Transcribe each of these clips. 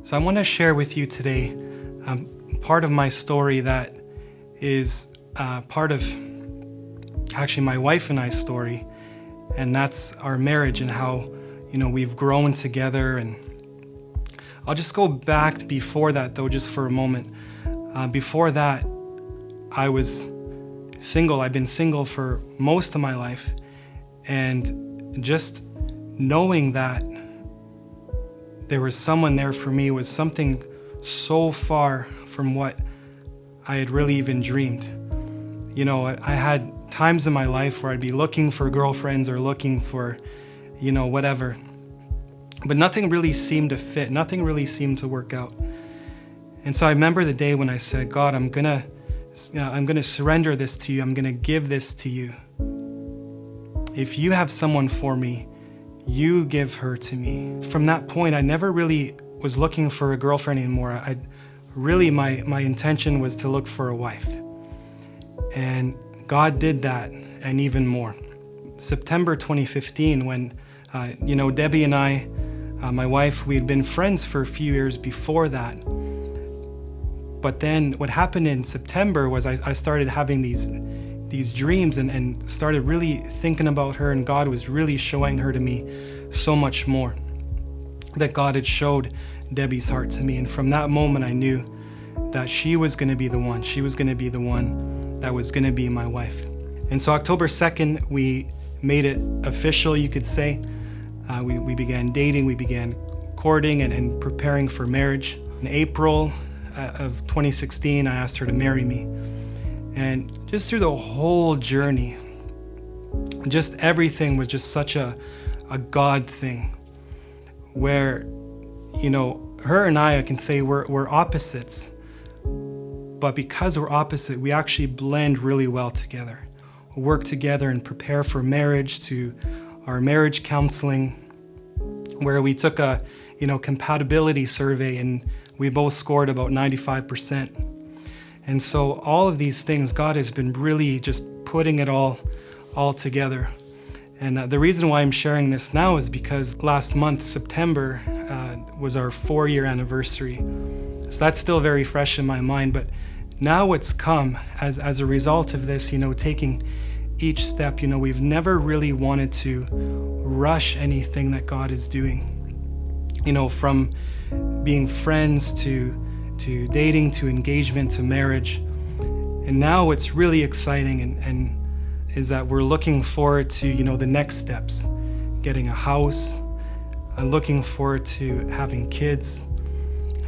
So I want to share with you today part of my story that is part of actually my wife and I's story, and that's our marriage and how we've grown together. And I'll just go back before that though, just for a moment. Before that, I was single. I've been single for most of my life, and just knowing that there was someone there for me was something so far from what I had really even dreamed. I had times in my life where I'd be looking for girlfriends or looking for, whatever. But nothing really seemed to fit. Nothing really seemed to work out. And so I remember the day when I said, God, I'm gonna surrender this to you. I'm gonna give this to you. If you have someone for me, you give her to me. From that point, I never really was looking for a girlfriend anymore. My intention was to look for a wife. And God did that and even more. September 2015, when, Debbie and I, my wife, we had been friends for a few years before that. But then what happened in September was I started having these dreams and started really thinking about her, and God was really showing her to me so much more, that God had showed Debbie's heart to me. And from that moment I knew that she was going to be the one. She was going to be the one that was going to be my wife. And so October 2nd, we made it official, you could say. We began dating, we began courting and preparing for marriage. In April of 2016, I asked her to marry me. And just through the whole journey, just everything was just such a God thing, where, her and I can say we're opposites, but because we're opposite, we actually blend really well together. We work together and prepare for marriage, to our marriage counseling, where we took a, compatibility survey, and we both scored about 95%. And so all of these things, God has been really just putting it all together. And the reason why I'm sharing this now is because last month, September, was our 4-year anniversary. So that's still very fresh in my mind. But now it's come as a result of this, taking each step. We've never really wanted to rush anything that God is doing. From being friends to dating, to engagement, to marriage. And now what's really exciting and is that we're looking forward to, the next steps, getting a house. I'm looking forward to having kids.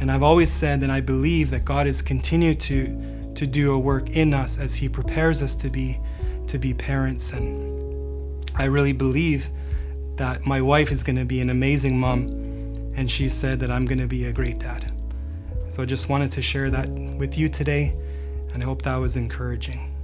And I've always said that I believe that God has continued to do a work in us as He prepares us to be parents. And I really believe that my wife is going to be an amazing mom, and she said that I'm going to be a great dad. So I just wanted to share that with you today, and I hope that was encouraging.